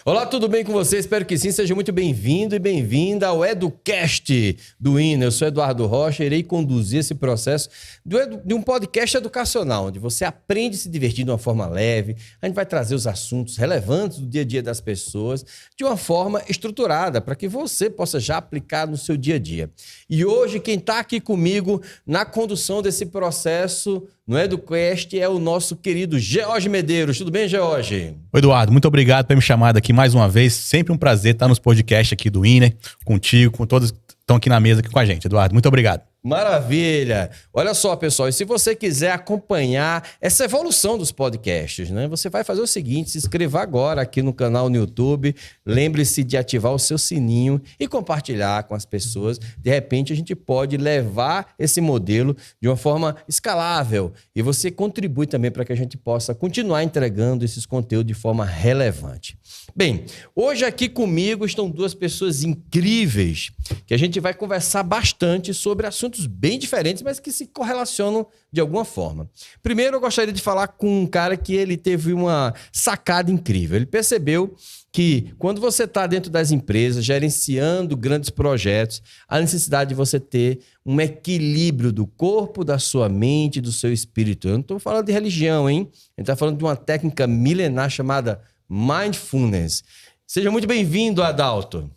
Olá, tudo bem com você? Espero que sim. Seja muito bem-vindo e bem-vinda ao EduCast do INA. Eu sou Eduardo Rocha e irei conduzir esse processo de um podcast educacional, onde você aprende a se divertir de uma forma leve. A gente vai trazer os assuntos relevantes do dia a dia das pessoas de uma forma estruturada, para que você possa já aplicar no seu dia a dia. E hoje, quem está aqui comigo na condução desse processo no EduCast é o nosso querido George Medeiros. Tudo bem, George? Oi, Eduardo, muito obrigado por me chamar aqui mais uma vez. Sempre um prazer estar nos podcasts aqui do INA, contigo, com todos que estão aqui na mesa aqui com a gente. Eduardo, muito obrigado. Maravilha! Olha só, pessoal, e se você quiser acompanhar essa evolução dos podcasts, né? Você vai fazer o seguinte, se inscreva agora aqui no canal no YouTube, lembre-se de ativar o seu sininho e compartilhar com as pessoas. De repente, a gente pode levar esse modelo de uma forma escalável e você contribui também para que a gente possa continuar entregando esses conteúdos de forma relevante. Bem, hoje aqui comigo estão duas pessoas incríveis que a gente vai conversar bastante sobre assuntos bem diferentes, mas que se correlacionam de alguma forma. Primeiro, eu gostaria de falar com um cara que ele teve uma sacada incrível. Ele percebeu que quando você está dentro das empresas, gerenciando grandes projetos, a necessidade de você ter um equilíbrio do corpo, da sua mente, do seu espírito. Eu não estou falando de religião, hein? A gente está falando de uma técnica milenar chamada Mindfulness. Seja muito bem-vindo, Adalto.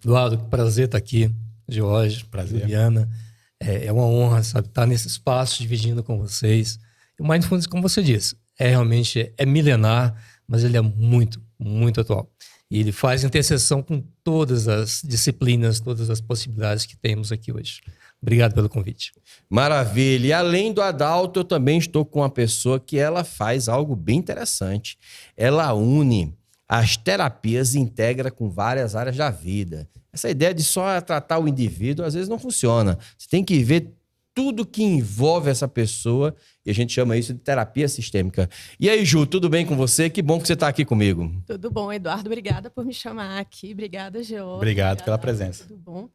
Eduardo, que prazer estar aqui. Jorge, prazer, Viviana. É uma honra, sabe, estar nesse espaço dividindo com vocês. E o Mindfulness, como você disse, realmente milenar, mas ele é muito, muito atual. E ele faz interseção com todas as disciplinas, todas as possibilidades que temos aqui hoje. Obrigado pelo convite. Maravilha. E além do Adalto, eu também estou com uma pessoa que ela faz algo bem interessante. Ela une as terapias e integra com várias áreas da vida. Essa ideia de só tratar o indivíduo, às vezes, não funciona. Você tem que ver tudo que envolve essa pessoa e a gente chama isso de terapia sistêmica. E aí, Ju, tudo bem com você? Que bom que você está aqui comigo. Tudo bom, Eduardo. Obrigada por me chamar aqui. Obrigada, George. Obrigado pela presença. Tudo bom.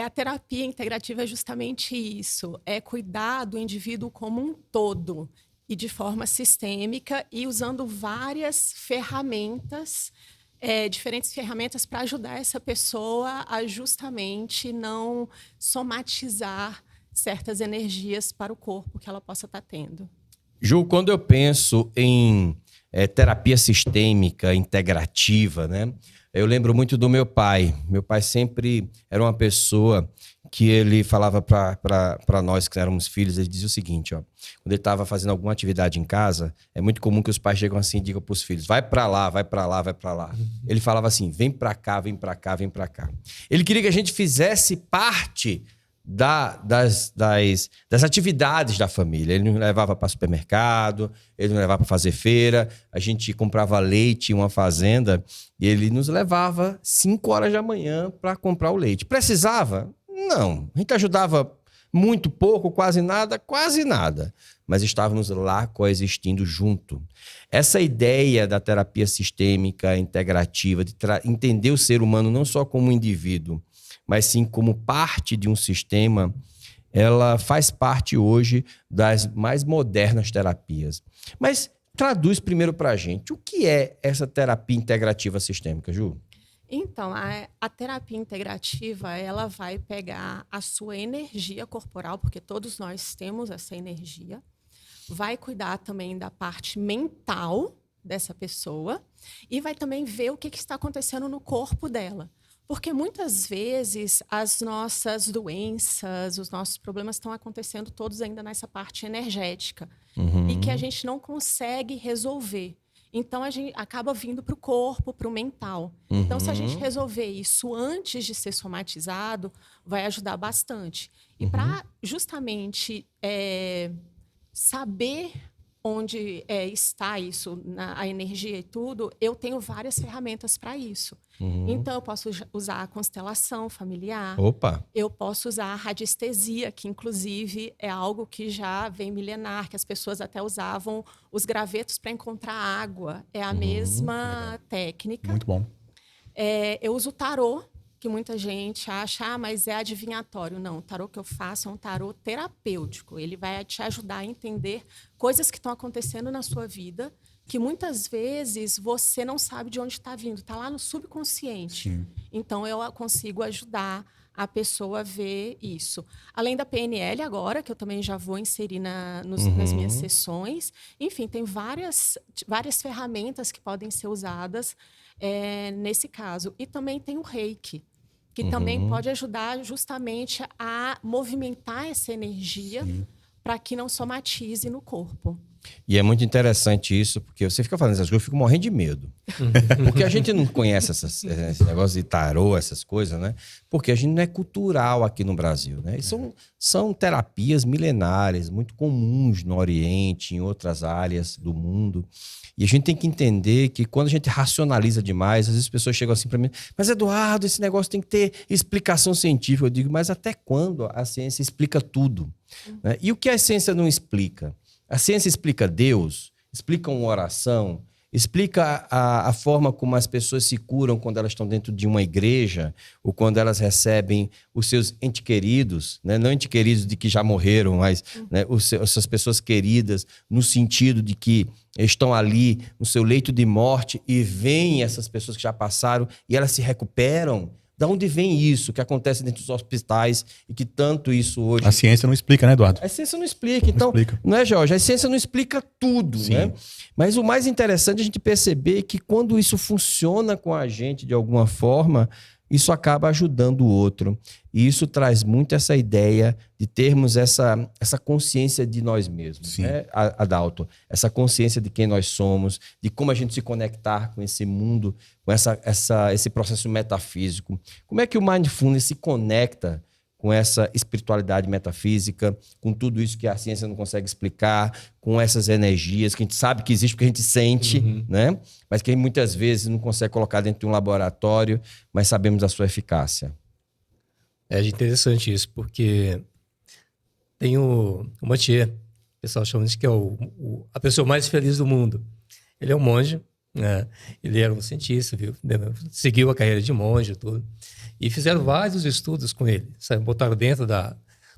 A terapia integrativa é justamente isso. É cuidar do indivíduo como um todo e de forma sistêmica e usando várias ferramentas, diferentes ferramentas para ajudar essa pessoa a justamente não somatizar certas energias para o corpo que ela possa estar tendo. Ju, quando eu penso em terapia sistêmica integrativa, né? Eu lembro muito do meu pai. Meu pai sempre era uma pessoa que ele falava para nós que éramos filhos, ele dizia o seguinte, ó, quando ele estava fazendo alguma atividade em casa, é muito comum que os pais chegam assim e digam para os filhos, vai para lá, vai para lá, vai para lá. Ele falava assim, vem para cá, vem para cá, vem para cá. Ele queria que a gente fizesse parte das atividades da família. Ele nos levava para supermercado, ele nos levava para fazer feira, a gente comprava leite em uma fazenda e ele nos levava 5 horas da manhã para comprar o leite. Precisava? Não. A gente ajudava muito pouco, quase nada, mas estávamos lá coexistindo junto. Essa ideia da terapia sistêmica integrativa, de entender o ser humano não só como um indivíduo, mas sim como parte de um sistema, ela faz parte hoje das mais modernas terapias. Mas traduz primeiro para a gente, o que é essa terapia integrativa sistêmica, Ju? Então, a terapia integrativa, ela vai pegar a sua energia corporal, porque todos nós temos essa energia, vai cuidar também da parte mental dessa pessoa e vai também ver o que está acontecendo no corpo dela. Porque muitas vezes as nossas doenças, os nossos problemas estão acontecendo todos ainda nessa parte energética e que a gente não consegue resolver. Então, a gente acaba vindo para o corpo, para o mental. Então, se a gente resolver isso antes de ser somatizado, vai ajudar bastante. E para justamente saber onde está isso, a energia e tudo, eu tenho várias ferramentas para isso. Então, eu posso usar a constelação familiar. Opa! Eu posso usar a radiestesia, que inclusive é algo que já vem milenar, que as pessoas até usavam os gravetos para encontrar água. É a mesma técnica. Muito bom. Eu uso o tarô, que muita gente acha, mas é adivinhatório. Não, o tarô que eu faço é um tarô terapêutico. Ele vai te ajudar a entender coisas que estão acontecendo na sua vida que muitas vezes você não sabe de onde está vindo, está lá no subconsciente. Sim. Então, eu consigo ajudar a pessoa a ver isso. Além da PNL agora, que eu também já vou inserir nas minhas sessões. Enfim, tem várias ferramentas que podem ser usadas nesse caso. E também tem o Reiki, que também pode ajudar justamente a movimentar essa energia para que não somatize no corpo. E é muito interessante isso, porque você fica falando essas coisas, eu fico morrendo de medo. Porque a gente não conhece esse negócio de tarô, essas coisas, né? Porque a gente não é cultural aqui no Brasil, né? E são terapias milenares, muito comuns no Oriente, em outras áreas do mundo. E a gente tem que entender que quando a gente racionaliza demais, às vezes as pessoas chegam assim para mim, mas Eduardo, esse negócio tem que ter explicação científica. Eu digo, mas até quando a ciência explica tudo? Né? E o que a ciência não explica? A ciência explica Deus, explica uma oração, explica a forma como as pessoas se curam quando elas estão dentro de uma igreja ou quando elas recebem os seus entes queridos, né? Não entes queridos de que já morreram, mas né, essas pessoas queridas no sentido de que estão ali no seu leito de morte e veem essas pessoas que já passaram e elas se recuperam. Da onde vem isso que acontece dentro dos hospitais e que tanto isso hoje... A ciência não explica, né, Eduardo? A ciência não explica. Então, não é, Jorge? A ciência não explica tudo, né? Mas o mais interessante é a gente perceber que quando isso funciona com a gente de alguma forma, isso acaba ajudando o outro. E isso traz muito essa ideia de termos essa consciência de nós mesmos, né, Adalto? Essa consciência de quem nós somos, de como a gente se conectar com esse mundo, com esse processo metafísico. Como é que o Mindfulness se conecta com essa espiritualidade metafísica, com tudo isso que a ciência não consegue explicar, com essas energias que a gente sabe que existe porque a gente sente, né? Mas que muitas vezes não consegue colocar dentro de um laboratório, mas sabemos da sua eficácia. É interessante isso, porque tem o Mathieu, o pessoal chama de que é a pessoa mais feliz do mundo. Ele é um monge, né? Ele era um cientista, viu? Seguiu a carreira de monge e tudo. E fizeram vários estudos com ele, sabe? Botaram dentro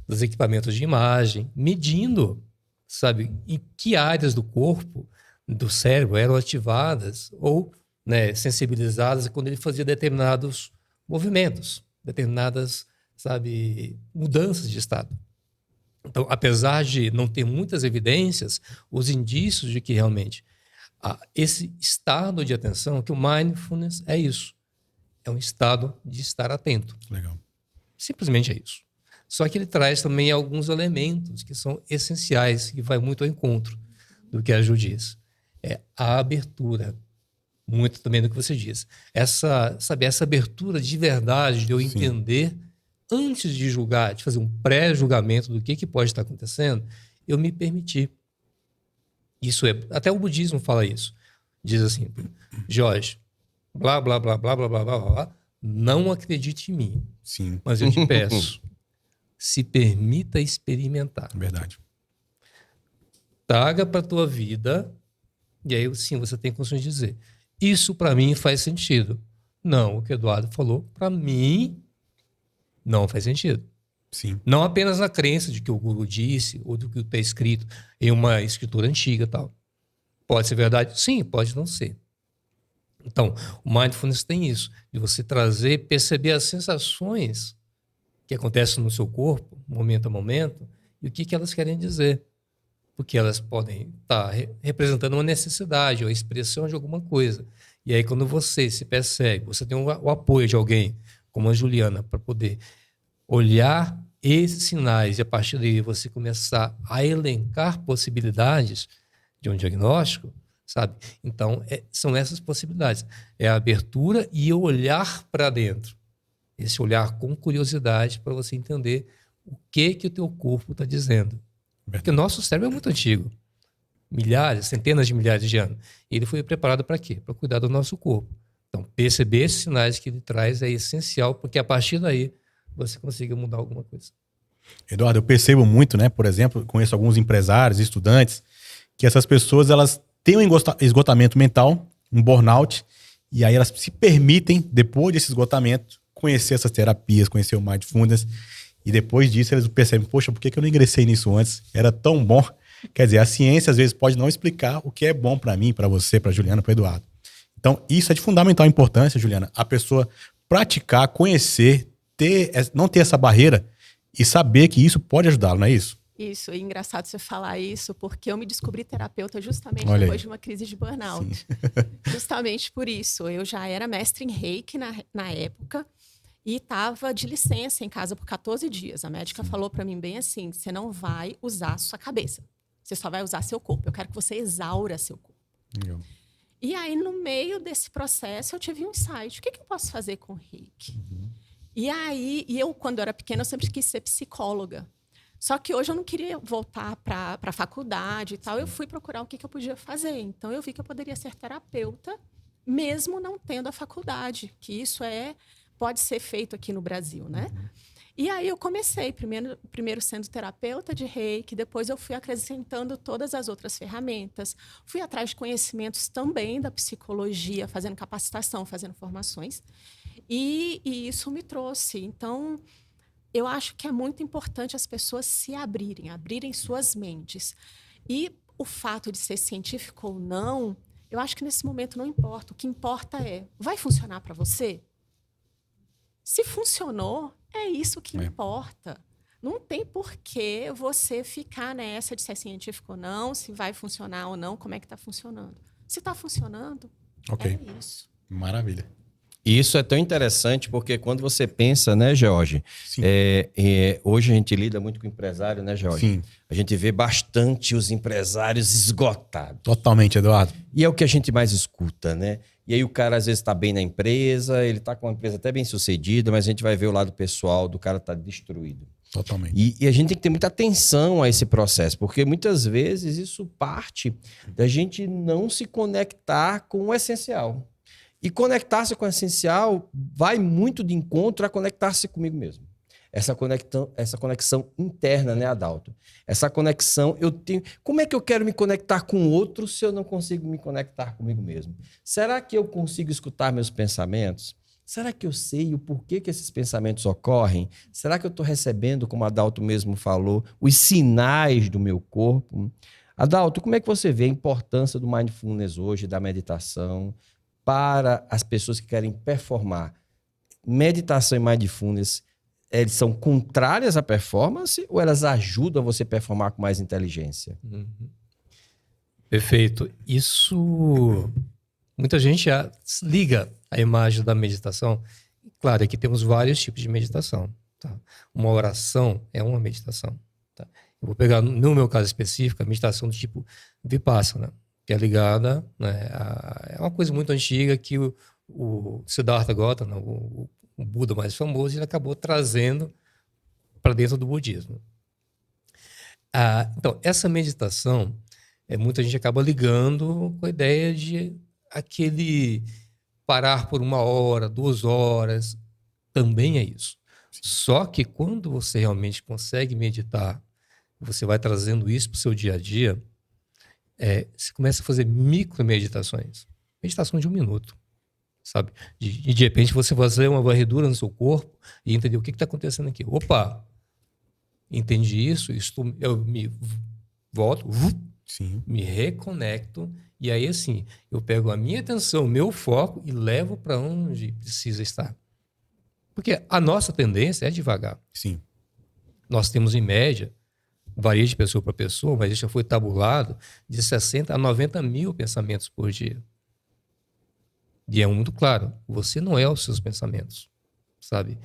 dos equipamentos de imagem, medindo, sabe, em que áreas do corpo, do cérebro eram ativadas ou, né, sensibilizadas quando ele fazia determinados movimentos, determinadas, sabe, mudanças de estado. Então, apesar de não ter muitas evidências, os indícios de que realmente esse estado de atenção, que o mindfulness é isso. É um estado de estar atento. Legal. Simplesmente é isso. Só que ele traz também alguns elementos que são essenciais, que vai muito ao encontro do que a Ju diz. É a abertura, muito também do que você diz. Essa abertura de verdade, de eu entender, antes de julgar, de fazer um pré-julgamento do que pode estar acontecendo, eu me permitir. Isso até o budismo fala isso. Diz assim, Jorge, blá, blá, blá, blá, blá, blá, blá, blá, não acredite em mim. Sim. Mas eu te peço, se permita experimentar. Verdade. Traga para a tua vida, e aí sim você tem condições de dizer, isso para mim faz sentido. Não, o que o Eduardo falou, para mim, não faz sentido. Sim. Não apenas na crença de que o guru disse, ou do que está escrito em uma escritura antiga e tal. Pode ser verdade? Sim, pode não ser. Então, o mindfulness tem isso, de você trazer, perceber as sensações que acontecem no seu corpo, momento a momento, e o que elas querem dizer. Porque elas podem estar representando uma necessidade ou a expressão de alguma coisa. E aí, quando você se percebe, você tem o apoio de alguém, como a Juliana, para poder olhar esses sinais e, a partir daí, você começar a elencar possibilidades de um diagnóstico, sabe? Então, são essas possibilidades. É a abertura e o olhar para dentro. Esse olhar com curiosidade para você entender o que o teu corpo está dizendo. Porque o nosso cérebro é muito antigo. Milhares, centenas de milhares de anos. E ele foi preparado para quê? Para cuidar do nosso corpo. Então, perceber esses sinais que ele traz é essencial, porque a partir daí você consiga mudar alguma coisa. Eduardo, eu percebo muito, né? Por exemplo, conheço alguns empresários, estudantes, que essas pessoas, elas têm um esgotamento mental, um burnout, e aí elas se permitem, depois desse esgotamento, conhecer essas terapias, conhecer o mindfulness, e depois disso eles percebem, poxa, por que eu não ingressei nisso antes? Era tão bom, Quer dizer, a ciência às vezes pode não explicar o que é bom para mim, para você, para Juliana, para Eduardo. Então, isso é de fundamental importância, Juliana, a pessoa praticar, conhecer, não ter essa barreira e saber que isso pode ajudá-lo, não é isso? Isso, e engraçado você falar isso, porque eu me descobri terapeuta justamente Olha depois aí. de uma crise de burnout. Justamente por isso. Eu já era mestre em reiki na época e estava de licença em casa por 14 dias. A médica falou para mim bem assim, você não vai usar a sua cabeça, você só vai usar seu corpo. Eu quero que você exaura seu corpo. Legal. E aí, no meio desse processo, eu tive um insight. O que eu posso fazer com reiki? E aí, eu, quando eu era pequena, eu sempre quis ser psicóloga. Só que hoje eu não queria voltar para a faculdade e tal. Eu fui procurar o que eu podia fazer. Então, eu vi que eu poderia ser terapeuta, mesmo não tendo a faculdade. Que isso pode ser feito aqui no Brasil, né? E aí eu comecei, primeiro sendo terapeuta de reiki, depois eu fui acrescentando todas as outras ferramentas, fui atrás de conhecimentos também da psicologia, fazendo capacitação, fazendo formações, e isso me trouxe. Então, eu acho que é muito importante as pessoas se abrirem suas mentes. E o fato de ser científico ou não, eu acho que nesse momento não importa. O que importa vai funcionar para você? Se funcionou, é isso que importa. Não tem por que você ficar nessa de se é científico ou não, se vai funcionar ou não, como é que está funcionando. Se está funcionando, é isso. Maravilha. E isso é tão interessante porque quando você pensa, né, George? Hoje a gente lida muito com empresário, né, George? Sim. A gente vê bastante os empresários esgotados. Totalmente, Eduardo. E é o que a gente mais escuta, né? E aí o cara às vezes está bem na empresa, ele está com uma empresa até bem sucedida, mas a gente vai ver o lado pessoal do cara tá destruído. Totalmente. E a gente tem que ter muita atenção a esse processo, porque muitas vezes isso parte da gente não se conectar com o essencial. E conectar-se com o essencial vai muito de encontro a conectar-se comigo mesmo. Essa conexão interna, né, Adalto? Essa conexão, eu tenho... Como é que eu quero me conectar com o outro se eu não consigo me conectar comigo mesmo? Será que eu consigo escutar meus pensamentos? Será que eu sei o porquê que esses pensamentos ocorrem? Será que eu estou recebendo, como Adalto mesmo falou, os sinais do meu corpo? Adalto, como é que você vê a importância do mindfulness hoje, da meditação, para as pessoas que querem performar? Meditação e mindfulness, eles são contrárias à performance ou elas ajudam você a performar com mais inteligência? Perfeito. Isso... Muita gente já liga a imagem da meditação. Claro, aqui temos vários tipos de meditação. Tá? Uma oração é uma meditação. Tá? Eu vou pegar, no meu caso específico, a meditação do tipo Vipassana, que é ligada, né, é uma coisa muito antiga que o Siddhartha Gautama, o Buda mais famoso, ele acabou trazendo para dentro do budismo. Então, essa meditação, muita gente acaba ligando com a ideia de aquele parar por 1 hora, 2 horas, também é isso. Sim. Só que quando você realmente consegue meditar, você vai trazendo isso para o seu dia a dia, você começa a fazer micro-meditações. Meditação de 1 minuto. Sabe? De repente você vai fazer uma varredura no seu corpo e entender o que está acontecendo aqui. Opa! Entendi isso, eu me volto, sim, me reconecto e aí assim, eu pego a minha atenção, o meu foco e levo para onde precisa estar. Porque a nossa tendência é devagar. Sim. Nós temos em média, varia de pessoa para pessoa, mas isso já foi tabulado, de 60 a 90 mil pensamentos por dia. E é muito claro, você não é os seus pensamentos, sabe?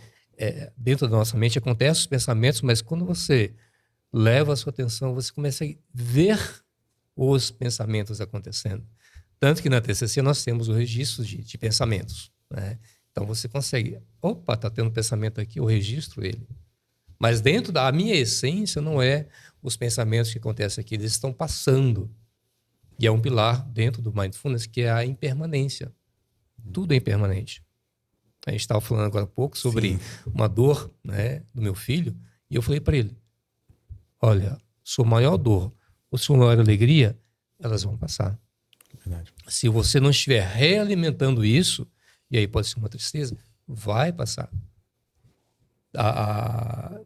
Dentro da nossa mente acontecem os pensamentos, mas quando você leva a sua atenção, você começa a ver os pensamentos acontecendo. Tanto que na TCC nós temos o registro de pensamentos, né? Então você consegue, opa, está tendo um pensamento aqui, eu registro ele. Mas dentro da minha essência não é os pensamentos que acontecem aqui, eles estão passando. E é um pilar dentro do mindfulness que é a impermanência. Tudo é impermanente. A gente estava falando agora há pouco sobre uma dor, né, do meu filho, e eu falei para ele, olha, sua maior dor ou sua maior alegria, elas vão passar. Verdade. Se você não estiver realimentando isso, e aí pode ser uma tristeza, vai passar.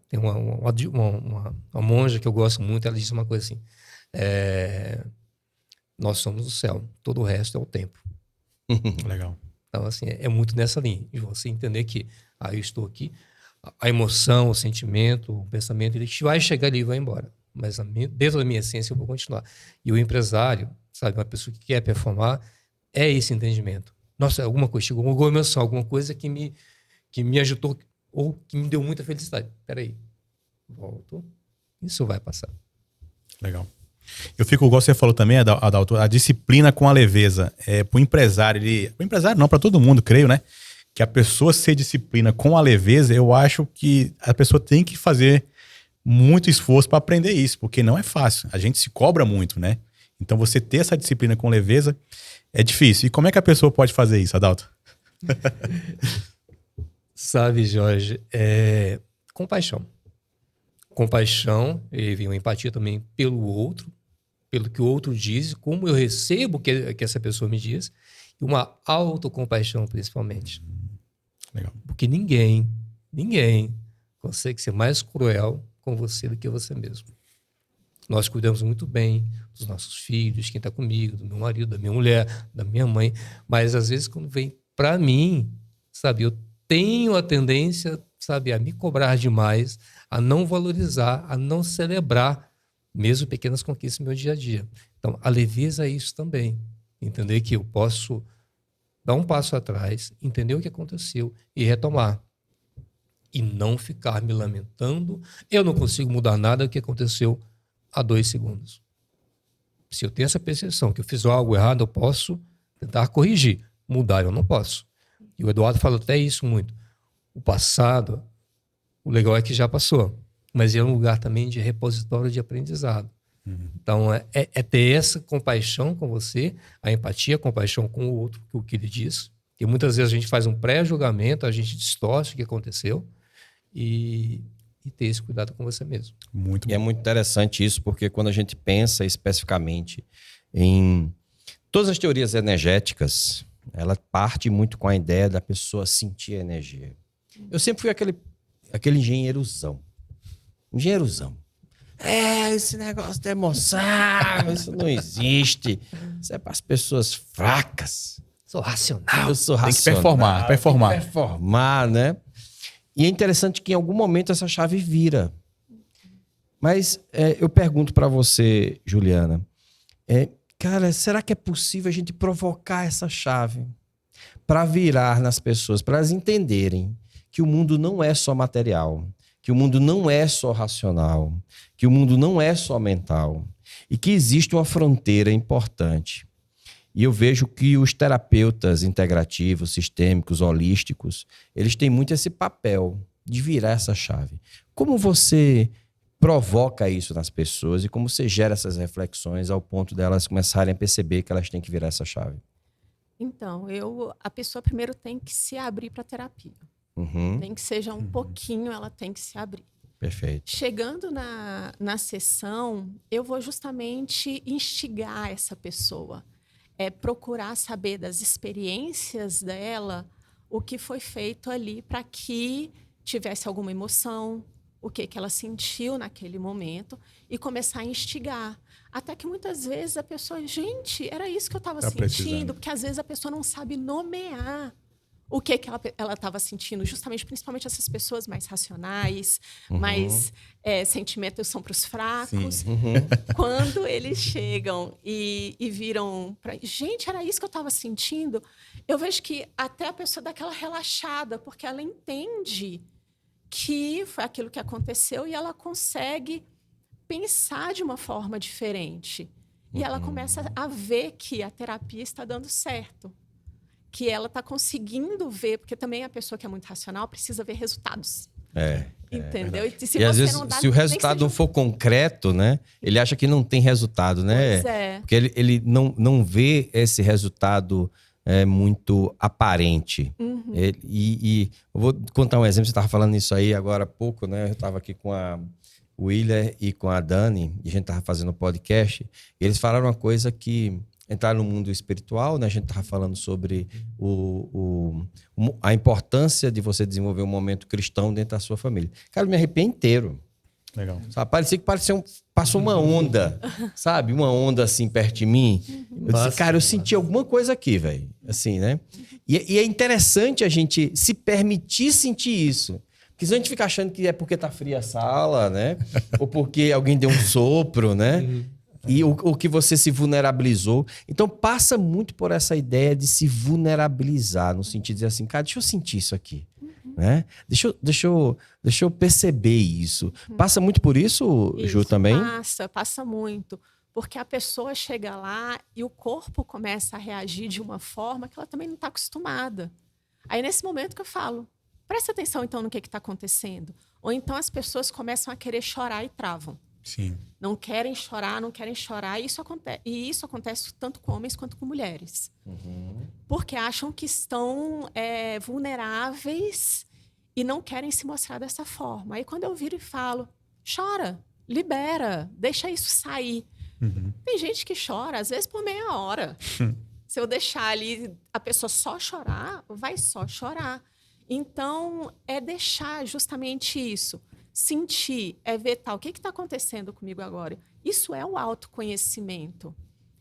Tem uma monja que eu gosto muito, ela diz uma coisa assim, Nós somos o céu, todo o resto é o tempo. Legal. Então, assim, é muito nessa linha, de você entender que, eu estou aqui, a emoção, o sentimento, o pensamento, ele vai chegar ali e vai embora. Mas dentro da minha essência eu vou continuar. E o empresário, sabe, uma pessoa que quer performar, é esse entendimento. Nossa, alguma coisa, chegou alguma emoção, alguma coisa que me agitou ou que me deu muita felicidade. Peraí, volto, isso vai passar. Legal. Eu fico, igual você falou também, Adalto, a disciplina com a leveza. Para o empresário, não, para todo mundo, creio, né? Que a pessoa ser disciplina com a leveza, eu acho que a pessoa tem que fazer muito esforço para aprender isso, porque não é fácil. A gente se cobra muito, né? Então você ter essa disciplina com leveza é difícil. E como é que a pessoa pode fazer isso, Adalto? Sabe, Jorge, compaixão. Compaixão e uma empatia também pelo outro, pelo que o outro diz, como eu recebo que essa pessoa me diz, e uma autocompaixão principalmente. Legal. Porque ninguém consegue ser mais cruel com você do que você mesmo. Nós cuidamos muito bem dos nossos filhos, quem está comigo, do meu marido, da minha mulher, da minha mãe, mas às vezes quando vem para mim, sabe, eu tenho a tendência, sabe, a me cobrar demais, a não valorizar, a não celebrar mesmo pequenas conquistas no meu dia a dia. Então, a leveza é isso também. Entender que eu posso dar um passo atrás, entender o que aconteceu e retomar. E não ficar me lamentando. Eu não consigo mudar nada do que aconteceu há 2 segundos. Se eu tenho essa percepção que eu fiz algo errado, eu posso tentar corrigir. Mudar eu não posso. E o Eduardo fala até isso muito. O passado, o legal é que já passou. Mas é um lugar também de repositório de aprendizado. Então, é ter essa compaixão com você, a empatia, a compaixão com o outro, o que ele diz. E muitas vezes a gente faz um pré-julgamento, a gente distorce o que aconteceu e ter esse cuidado com você mesmo. Muito bom. E é muito interessante isso, porque quando a gente pensa especificamente em todas as teorias energéticas, ela parte muito com a ideia da pessoa sentir a energia. Eu sempre fui aquele engenheirozão. Esse negócio de emoção, isso não existe. Isso é para as pessoas fracas. Sou racional. Eu sou Tem que racional. performar. Tem que performar, né? E é interessante que em algum momento essa chave vira. Mas eu pergunto para você, Juliana, cara, será que é possível a gente provocar essa chave para virar nas pessoas, para elas entenderem que o mundo não é só material, que o mundo não é só racional, que o mundo não é só mental e que existe uma fronteira importante. E eu vejo que os terapeutas integrativos, sistêmicos, holísticos, eles têm muito esse papel de virar essa chave. Como você provoca isso nas pessoas e como você gera essas reflexões ao ponto delas começarem a perceber que elas têm que virar essa chave? Então, a pessoa primeiro tem que se abrir para a terapia. Nem que seja um pouquinho, ela tem que se abrir. Perfeito. Chegando na sessão, eu vou justamente instigar essa pessoa. Procurar saber das experiências dela, o que foi feito ali para que tivesse alguma emoção, o que ela sentiu naquele momento e começar a instigar. Até que muitas vezes a pessoa, gente, era isso que eu estava sentindo, porque às vezes a pessoa não sabe nomear o que ela estava sentindo, justamente, principalmente essas pessoas mais racionais, mais sentimentos são para os fracos. Quando eles chegam e viram, gente, era isso que eu estava sentindo, eu vejo que até a pessoa dá aquela relaxada, porque ela entende que foi aquilo que aconteceu e ela consegue pensar de uma forma diferente. E ela começa a ver que a terapia está dando certo. Que ela está conseguindo ver, porque também a pessoa que é muito racional precisa ver resultados. Entendeu? E às vezes, se o resultado não for concreto, né? Ele acha que não tem resultado, né? Pois é. Porque ele não vê esse resultado muito aparente. E eu vou contar um exemplo, você estava falando isso aí agora há pouco, né? Eu estava aqui com a Willer e com a Dani, e a gente estava fazendo um podcast, e eles falaram uma coisa que entrar no mundo espiritual, né? A gente estava falando sobre a importância de você desenvolver um momento cristão dentro da sua família. Cara, eu me arrepiei inteiro. Legal. Sabe? Parecia que passou uma onda, sabe? Uma onda assim perto de mim. Eu disse, cara, eu senti alguma coisa aqui, velho. Assim, né? E é interessante a gente se permitir sentir isso. Porque se a gente fica achando que é porque tá fria a sala, né? Ou porque alguém deu um sopro, né? E o que você se vulnerabilizou. Então, passa muito por essa ideia de se vulnerabilizar, no sentido de dizer assim, cara, deixa eu sentir isso aqui. Né? Deixa eu perceber isso. Passa muito por isso, Ju, também? Passa muito. Porque a pessoa chega lá e o corpo começa a reagir de uma forma que ela também não está acostumada. Aí, nesse momento que eu falo, presta atenção, então, no que está acontecendo. Ou então as pessoas começam a querer chorar e travam. Sim. Não querem chorar. E isso acontece tanto com homens quanto com mulheres. Porque acham que estão vulneráveis e não querem se mostrar dessa forma. Aí quando eu viro e falo, chora, libera, deixa isso sair. Tem gente que chora, às vezes por meia hora. Se eu deixar ali a pessoa só chorar, vai só chorar. Então, é deixar justamente isso. Sentir, ver o que está acontecendo comigo agora. Isso é o autoconhecimento.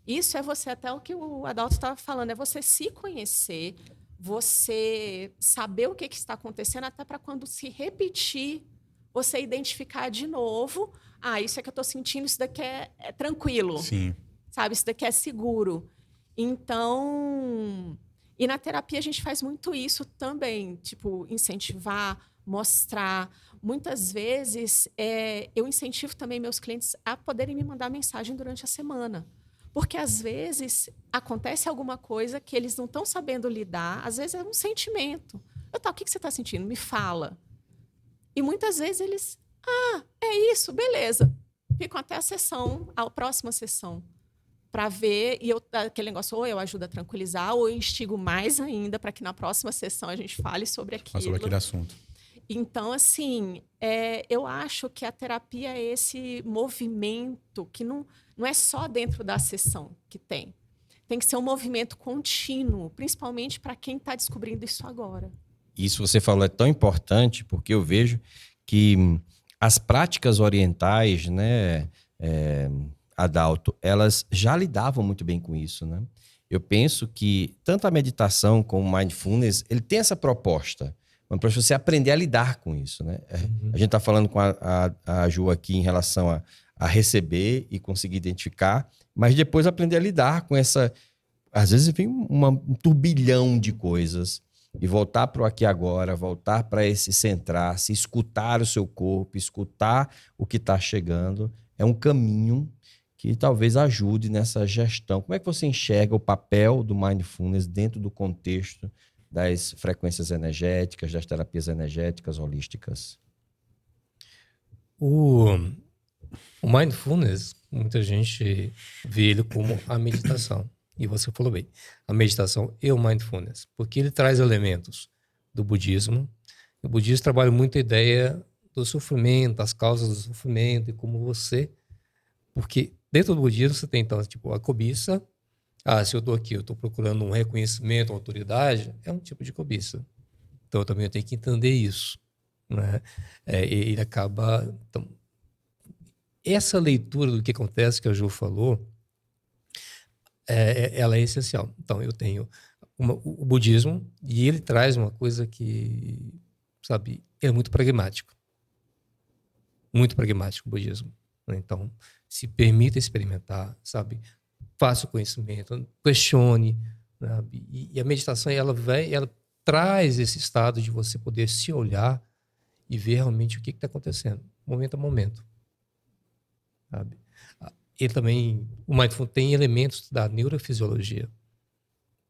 Isso é você, até o que o Adalto estava falando, é você se conhecer, você saber o que está acontecendo, até para quando se repetir, você identificar de novo, isso é que eu estou sentindo, isso daqui é tranquilo. Sim. Sabe, isso daqui é seguro. Então, e na terapia a gente faz muito isso também, tipo, incentivar, mostrar. Muitas vezes, eu incentivo também meus clientes a poderem me mandar mensagem durante a semana. Porque, às vezes, acontece alguma coisa que eles não estão sabendo lidar. Às vezes, é um sentimento. O que você está sentindo? Me fala. E, muitas vezes, eles... é isso, beleza. Ficam até a próxima sessão, para ver. E aquele negócio, ou eu ajudo a tranquilizar, ou eu instigo mais ainda para que na próxima sessão a gente fale sobre aquilo. Sobre aquele assunto. Então, assim, eu acho que a terapia é esse movimento que não é só dentro da sessão que tem. Tem que ser um movimento contínuo, principalmente para quem está descobrindo isso agora. Isso você falou é tão importante, porque eu vejo que as práticas orientais, né, Adalto, elas já lidavam muito bem com isso, né? Eu penso que tanto a meditação como o mindfulness, ele tem essa proposta, para você aprender a lidar com isso, né? A gente está falando com a Ju aqui em relação a receber e conseguir identificar, mas depois aprender a lidar com essa... Às vezes vem um turbilhão de coisas e voltar para o aqui e agora, voltar para esse centrar-se, escutar o seu corpo, escutar o que está chegando, é um caminho que talvez ajude nessa gestão. Como é que você enxerga o papel do mindfulness dentro do contexto das frequências energéticas, das terapias energéticas holísticas? O mindfulness, muita gente vê ele como a meditação. E você falou bem, a meditação e o mindfulness, porque ele traz elementos do budismo. O budismo trabalha muito a ideia do sofrimento, as causas do sofrimento e como você... Porque dentro do budismo você tem, então, tipo, a cobiça. Se eu estou aqui, eu estou procurando um reconhecimento, uma autoridade, é um tipo de cobiça. Então, eu também tenho que entender isso, né? Ele acaba... Então, essa leitura do que acontece, que a Ju falou, ela é essencial. Então, eu tenho o budismo e ele traz uma coisa que, sabe, é muito pragmático. Muito pragmático o budismo. Então, se permita experimentar, sabe? Faça o conhecimento, questione, sabe? E a meditação, ela traz esse estado de você poder se olhar e ver realmente o que está acontecendo, momento a momento, sabe? Ele também, o mindfulness tem elementos da neurofisiologia.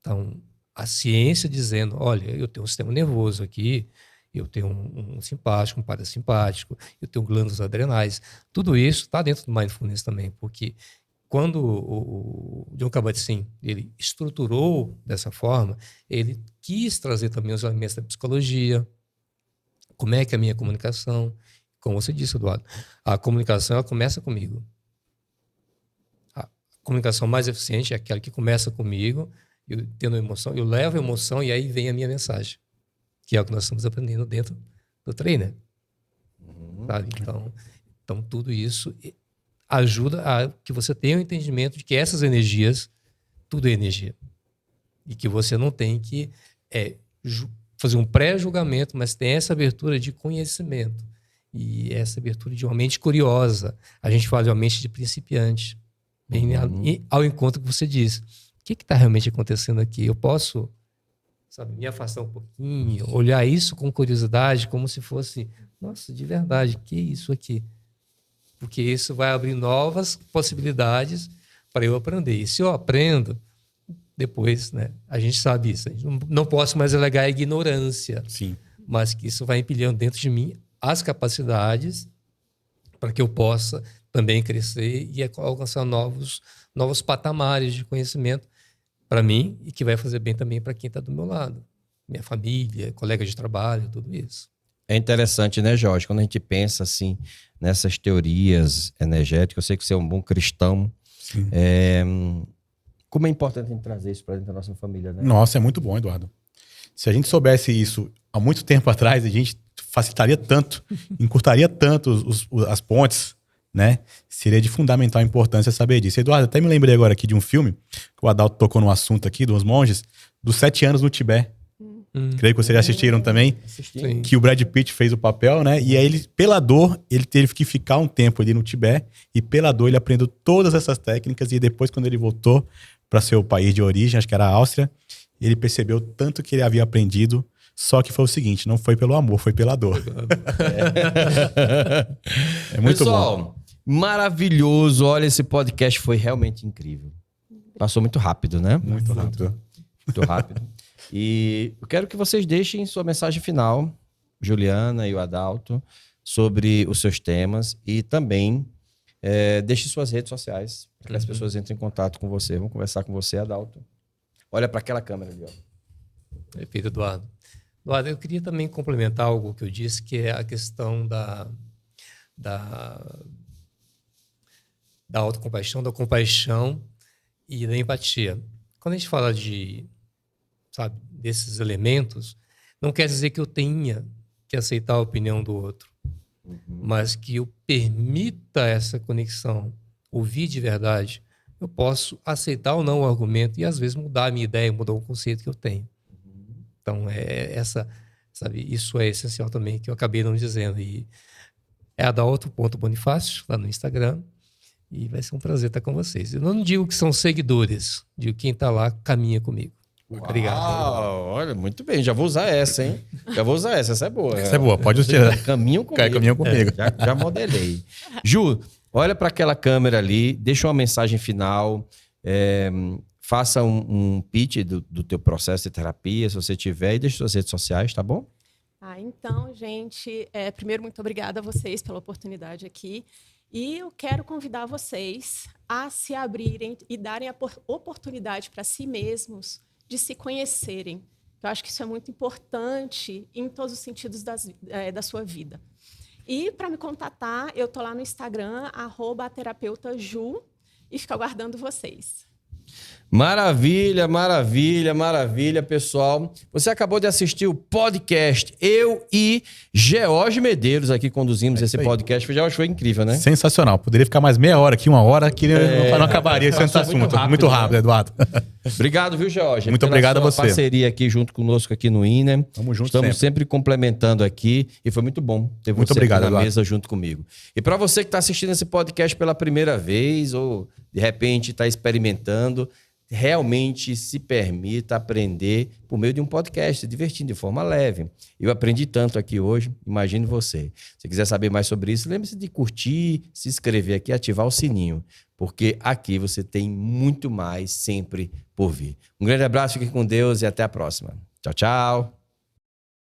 Então, a ciência dizendo, olha, eu tenho um sistema nervoso aqui, eu tenho um simpático, um parasimpático, eu tenho glândulas adrenais. Tudo isso está dentro do mindfulness também, porque quando o Jon Kabat-Zinn ele estruturou dessa forma, ele quis trazer também os elementos da psicologia, como é que é a minha comunicação. Como você disse, Eduardo, a comunicação ela começa comigo. A comunicação mais eficiente é aquela que começa comigo, eu tendo emoção, eu levo a emoção e aí vem a minha mensagem, que é o que nós estamos aprendendo dentro do trainer. Sabe? Então, Então, tudo isso ajuda a que você tenha o entendimento de que essas energias, tudo é energia. E que você não tem que fazer um pré-julgamento, mas tem essa abertura de conhecimento. E essa abertura de uma mente curiosa. A gente fala de uma mente de principiante. Bem ao encontro que você disse. O que está realmente acontecendo aqui? Eu posso, me afastar um pouquinho, olhar isso com curiosidade, como se fosse, nossa, de verdade, que é isso aqui? Porque isso vai abrir novas possibilidades para eu aprender. E se eu aprendo, depois, né, a gente sabe isso. A gente não posso mais alegar a ignorância. Sim. Mas que isso vai empilhando dentro de mim as capacidades para que eu possa também crescer e alcançar novos patamares de conhecimento para mim e que vai fazer bem também para quem está do meu lado. Minha família, colega de trabalho, tudo isso. É interessante, né, Jorge? Quando a gente pensa assim nessas teorias energéticas, eu sei que você é um bom cristão. Como é importante a gente trazer isso para dentro da nossa família, né? Nossa, é muito bom, Eduardo. Se a gente soubesse isso há muito tempo atrás, a gente facilitaria tanto, encurtaria tanto as pontes, né? Seria de fundamental importância saber disso. Eduardo, até me lembrei agora aqui de um filme, que o Adalto tocou no assunto aqui, dos monges, dos 7 anos no Tibete. Creio que vocês já assistiram também. Sim. Que o Brad Pitt fez o papel, né? E aí, ele, pela dor, ele teve que ficar um tempo ali no Tibete. E pela dor, ele aprendeu todas essas técnicas. E depois, quando ele voltou para seu país de origem, acho que era a Áustria, ele percebeu tanto que ele havia aprendido. Só que foi o seguinte, não foi pelo amor, foi pela dor. É muito Pessoal, bom. Maravilhoso. Olha, esse podcast foi realmente incrível. Passou muito rápido, né? Muito rápido. Muito rápido. E eu quero que vocês deixem sua mensagem final, Juliana e o Adalto, sobre os seus temas e também deixe suas redes sociais para que as pessoas entrem em contato com você. Vamos conversar com você, Adalto. Olha para aquela câmera ali, ó. Perfeito, Eduardo. Eduardo, eu queria também complementar algo que eu disse, que é a questão da autocompaixão, da compaixão e da empatia. Quando a gente fala desses elementos, não quer dizer que eu tenha que aceitar a opinião do outro, mas que eu permita essa conexão, ouvir de verdade. Eu posso aceitar ou não o argumento e, às vezes, mudar a minha ideia, mudar o conceito que eu tenho. Então, isso é essencial também, que eu acabei não dizendo. E é adalto.bonifácio, lá no Instagram, e vai ser um prazer estar com vocês. Eu não digo que são seguidores, digo que quem está lá caminha comigo. Obrigado. Olha, muito bem. Já vou usar essa, hein? Já vou usar essa. Essa é boa. Essa é boa, pode tirar. Caminham comigo. Caminham comigo. Já modelei. Ju, olha para aquela câmera ali, deixa uma mensagem final, faça um pitch do teu processo de terapia, se você tiver, e deixe suas redes sociais, tá bom? Então, gente, primeiro, muito obrigada a vocês pela oportunidade aqui. E eu quero convidar vocês a se abrirem e darem a oportunidade para si mesmos de se conhecerem. Eu acho que isso é muito importante em todos os sentidos da sua vida. E, para me contatar, eu estou lá no Instagram, @terapeutaju, e fico aguardando vocês. Maravilha, maravilha, maravilha, pessoal. Você acabou de assistir o podcast. Eu e George Medeiros aqui conduzimos esse podcast. George, foi incrível, né? Sensacional. Poderia ficar mais meia hora aqui, 1 hora, que não acabaria esse assunto. Muito rápido, Eduardo. Obrigado, viu, George? Muito obrigado a você. Pela parceria aqui junto conosco aqui no INEM. Tamo junto. Estamos sempre complementando aqui e foi muito bom ter Muito você obrigado, aqui na Eduardo. mesa junto comigo. E para você que está assistindo esse podcast pela primeira vez ou de repente está experimentando, realmente se permita aprender por meio de um podcast, se divertindo de forma leve. Eu aprendi tanto aqui hoje, imagine você. Se quiser saber mais sobre isso, lembre-se de curtir, se inscrever aqui e ativar o sininho, porque aqui você tem muito mais sempre por vir. Um grande abraço, fique com Deus e até a próxima. Tchau, tchau.